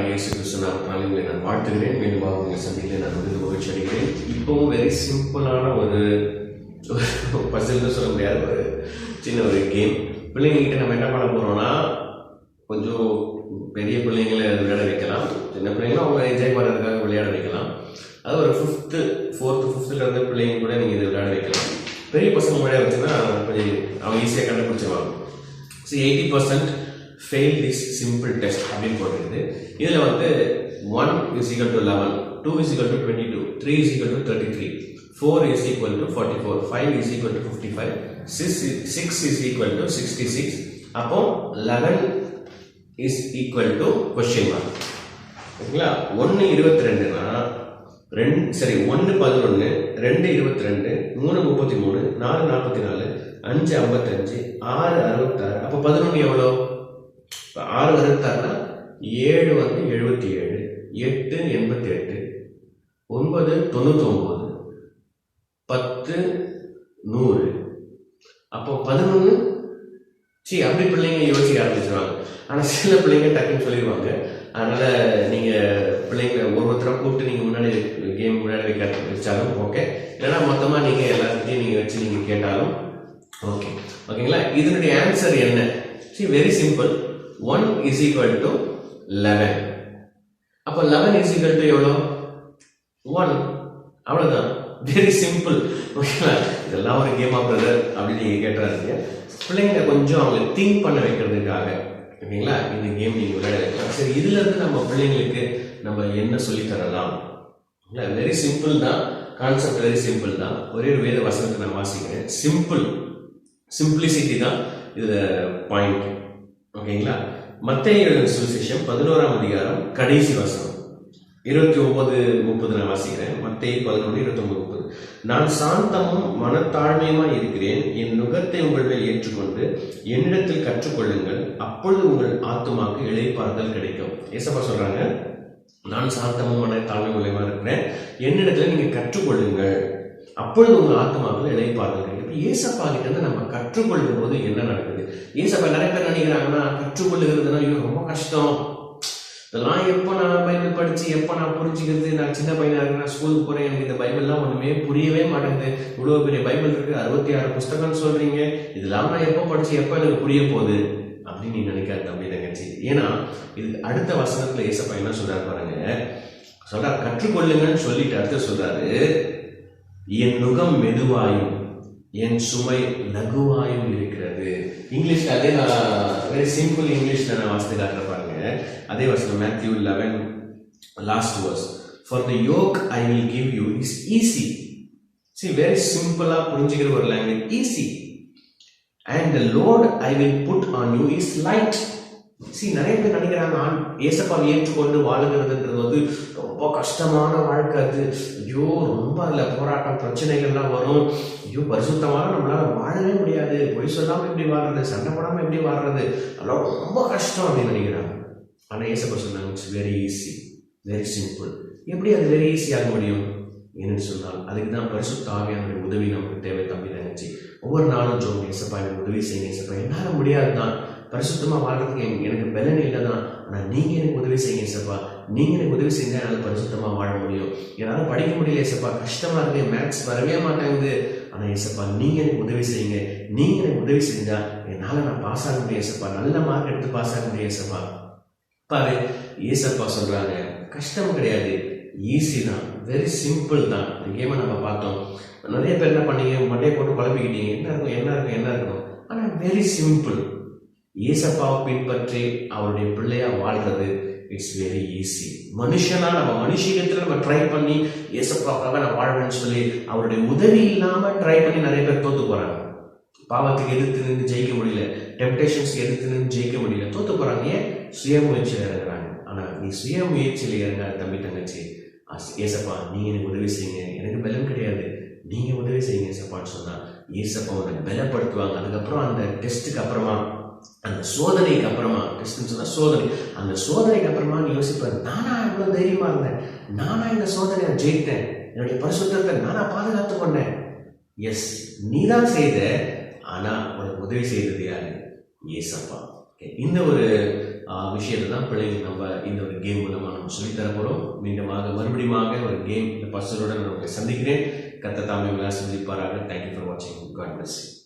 ஆண்டவராகிய இயேசு கிறிஸ்து நாமத்தினாலே உங்களை நான் வாழ்த்துகிறேன். மீண்டும் உங்களை சந்திக்கிறேன். நான் மிகுந்த மகிழ்ச்சி அடைகிறேன். இப்போவும் வெரி சிம்பிளான ஒரு பசில்னு சொல்ல முடியாத ஒரு சின்ன ஒரு கேம். பிள்ளைங்ககிட்ட நம்ம என்ன பண்ண போகிறோம்னா, கொஞ்சம் பெரிய பிள்ளைங்களை விளையாட வைக்கலாம், சின்ன பிள்ளைங்களும் அவங்க என்ஜாய் பண்ணுறதுக்காக விளையாட வைக்கலாம். அது ஒரு 5th 4th 5th இருந்த பிள்ளைங்க கூட நீங்கள் இதை விளையாட வைக்கலாம். பெரிய பசங்க விளையாட வச்சுன்னா கொஞ்சம் அவங்க ஈஸியாக கண்டுபிடிச்சிருவாங்க. So 80% fail this simple test அப்படின்னு போட்டுருக்குது. இதில் வந்து 1 is equal to 11, 2 is equal to 22, 3 is equal to 33, 4 is equal to 44, 5 is equal to 55, 6 is equal to 66. அப்போ 11 is equal to question mark. ஓகேங்களா? 1 22னா 1 11, 2 22, 3 33, 4 44, 5 55, 6 66. அப்போ 11 எவ்வளோ? 6 66னா 7 வந்து 77, 8 88, 9 99, 10 100. அப்போ 11 அப்படி பிள்ளைங்க யோசிக்க ஆரம்பிச்சிருவாங்க. ஆனால் சில பிள்ளைங்க டக்குன்னு சொல்லிடுவாங்க. அதனால் நீங்கள் பிள்ளைங்க ஒருத்தராக கூப்பிட்டு நீங்கள் முன்னாடி கேம் விளையாட வச்சாலும் ஓகே, இல்லைன்னா மொத்தமாக நீங்கள் எல்லாத்தையும் நீங்கள் வச்சு நீங்கள் கேட்டாலும் ஓகே. ஓகேங்களா? இதனுடைய ஆன்சர் என்ன? Very simple. 1 is equal to 11. அப்போ 11 is equal to எவ்வளோ? 1. அவ்வளோதான். Very simple. ஓகேங்களா? இதெல்லாம் ஒரு கேமா பிரதர் அப்படின்னு நீங்கள் கேட்டுறாருங்க. பிள்ளைங்க கொஞ்சம் அவங்களை திங்க் பண்ண வைக்கிறதுக்காக ஓகேங்களா இந்த கேம் நீங்கள் விளையாட வைக்கலாம். சரி, இதுல இருந்து நம்ம பிள்ளைங்களுக்கு நம்ம என்ன சொல்லி தரலாம்? வெரி சிம்பிள் தான், கான்செப்ட் வெரி சிம்பிள் தான். ஒரே ஒரு வேத வசனத்தை நான் வாசிக்கிறேன். சிம்பிளிசிட்டி தான் இதுல பாயிண்ட். ஓகேங்களா? மத்தேயு எழுதின சுவிசேஷம் 11ஆம் அதிகாரம் கடைசி வசனம் 29-30 நான் வாசிக்கிறேன். மத்தேயு 11:29-30. நான் சாந்தமும் மனத்தாழ்மையுமா இருக்கிறேன். என் நுகத்தை உங்கள் மேல் ஏற்றுக்கொண்டு என்னிடத்தில் கற்றுக்கொள்ளுங்கள், அப்பொழுது உங்கள் ஆத்துமாக்கு இளைப்பாறுதல் கிடைக்கும். ஏசப்பா சொல்றாங்க, நான் சாந்தமும் மனத்தாழ்மையுமா இருக்கிறேன், என்னிடத்துல நீங்க கற்றுக்கொள்ளுங்கள், அப்பொழுது உங்கள் ஆத்மாவில் இளைப்பாறுதல் கிடைக்கும். ஏசப்பா கிட்ட இருந்து நம்ம கற்றுக்கொள்ளும் போது என்ன நடக்குது? ஏசப்பா நிறைய பேர் நினைக்கிறாங்கன்னா கற்றுக்கொள்ளுகிறதுனா ஐயோ ரொம்ப கஷ்டம், இதெல்லாம் எப்போ நான் பைபிள் படிச்சு எப்போ நான் புரிஞ்சுக்கிறது, நான் சின்ன பையனா இருக்கேன், நான் ஸ்கூலுக்கு போறேன், எனக்கு இந்த பைபிள்லாம் ஒண்ணுமே புரியவே மாட்டேங்குது, இவ்வளோ பெரிய பைபிள் இருக்கு, 66 புஸ்தகம்னு சொல்றீங்க, இதெல்லாம் நான் எப்போ படிச்சு எப்போ எனக்கு புரிய போகுது அப்படின்னு நீ நினைக்காது தம்பி தங்கச்சி. ஏன்னா இது அடுத்த வசனத்துல ஏசப்பா என்ன சொல்றாரு பாருங்க. சொல்றாரு கற்றுக்கொள்ளுங்கன்னு சொல்லிட்டு அடுத்து சொல்றாரு, என் நுகம் மெதுவாயும் என் சுமை லகுவாயும் இருக்கிறது. இங்கிலீஷ்ல அதே வெரி சிம்பிள் இங்கிலீஷ்ல நான் வாசித்து காட்டுற பாருங்க. அதே வசனம் Matthew 11 last verse, for the yoke I will give you is easy. Very சிம்பிளா புரிஞ்சுக்கிற ஒரு language, easy. and the load I will put on you is light. நிறைய பேர் நினைக்கிறாங்க ஏசப்பாவை ஏற்றுக்கொண்டு வாழுகிறதுன்றது வந்து ரொம்ப கஷ்டமான வாழ்க்கை, அது ஐயோ ரொம்ப அதுல போராட்டம் பிரச்சனைகள்லாம் வரும், ஐயோ பரிசுத்தமான நம்மளால வாழவே முடியாது, பொய் சொல்லாம எப்படி வாழ்றது, சண்டை போடாம எப்படி வாழ்றது, அதெல்லாம் ரொம்ப கஷ்டம் அப்படின்னு நினைக்கிறாங்க. ஆனா ஏசப்பா சொன்னாங்க it's very easy, very simple. எப்படி அது வெரி ஈஸியாக முடியும் என்னன்னு சொன்னால் அதுக்கு தான் பரிசுத்த ஆவியானுடைய உதவி நமக்கு தேவை தம்பி தங்கச்சி. ஒவ்வொரு நாளும் ஜோம் ஏசப்பா எனக்கு உதவி செய்யுங்க ஏசப்பா, என்னால முடியாதுதான், பரிசுத்தமா வாழ்றதுக்கு எனக்கு பலன் இல்லை தான், ஆனா நீங்க எனக்கு உதவி செய்யுங்க ஏசப்பா, நீங்க எனக்கு உதவி செஞ்சா என்னால பரிசுத்தமா வாழ முடியும், என்னால படிக்க முடியல ஏசப்பா, கஷ்டமா இருக்கு, மேத்ஸ் வரவே மாட்டேங்குது, ஆனா ஏசப்பா நீங்க எனக்கு உதவி செய்யுங்க, நீங்க எனக்கு உதவி செஞ்சா என்னால நான் பாஸ் ஆக முடியும் ஏசப்பா, நல்ல மார்க் எடுத்து பாஸ் ஆக முடியும் ஏசப்பா. பாரு ஏசப்பா சொல்றாங்க கஷ்டம் கிடையாது, ஈஸி தான், வெரி சிம்பிள் தான். இந்த கேமை நம்ம பார்த்தோம். நிறைய பேர் என்ன பண்ணீங்க, மண்டையை போட்டு குழப்பிக்கிட்டீங்க, என்ன இருக்கணும். ஆனா வெரி சிம்பிள். ஏசப்பாவை பின்பற்றி அவருடைய பிள்ளையா வாழ்றது இட்ஸ் வெரி ஈஸி. மனுஷனா நம்ம மனுஷீகத்துல நம்ம ட்ரை பண்ணி ஏசப்பாவுக்காக நான் வாழ்வேன்னு சொல்லி அவருடைய உதவி இல்லாம ட்ரை பண்ணி நிறைய பேர் தோத்து போறாங்க. பாவத்துக்கு எதிர்த்து நின்று ஜெயிக்க முடியல, டெம்டேஷன்ஸ்க்கு எதிர்த்து நின்று ஜெயிக்க முடியல, தோத்து போறாங்க. ஏன்? சுயமுயற்சியில் இறங்குறாங்க. ஆனா நீ சுயமுயற்சியில இறங்காத தம்பி தங்கச்சி, ஏசப்பா நீங்க எனக்கு உதவி செய்யுங்க, எனக்கு பலம் கிடையாது, நீங்க உதவி செய்யுங்க ஏசப்பான்னு சொன்னா ஏசப்பா உன்னை பலப்படுத்துவாங்க. அதுக்கப்புறம் அந்த டெஸ்ட்டுக்கு அப்புறமா, அந்த சோதனைக்கு அப்புறமா, டெஸ்ட்னு சொன்னா சோதனை, அந்த சோதனைக்கு அப்புறமா நீ யோசிப்ப, நானா இவ்வளவு தைரியமா இருந்தேன், நானா இந்த சோதனையை ஜெயித்தேன், என்னுடைய பரிசுத்தத்தை நானா பாதுகாத்து கொண்டேன். எஸ், நீதான் செய்த, ஆனா உனக்கு உதவி செய்தது யாரு? ஏசப்பா. இந்த ஒரு விஷயத்தை தான் பிள்ளைங்களுக்கு நம்ம இந்த ஒரு கேம் மூலமாக நம்ம சொல்லித்தர போகிறோம். மீண்டுமாக மறுபடியுமாக ஒரு கேம் இந்த பசங்களோட நான் உங்களை சந்திக்கிறேன். கர்த்தர் தாமே உங்களை ஆசீர்வதிப்பாராக. தேங்க்யூ ஃபார் வாட்சிங். God bless you.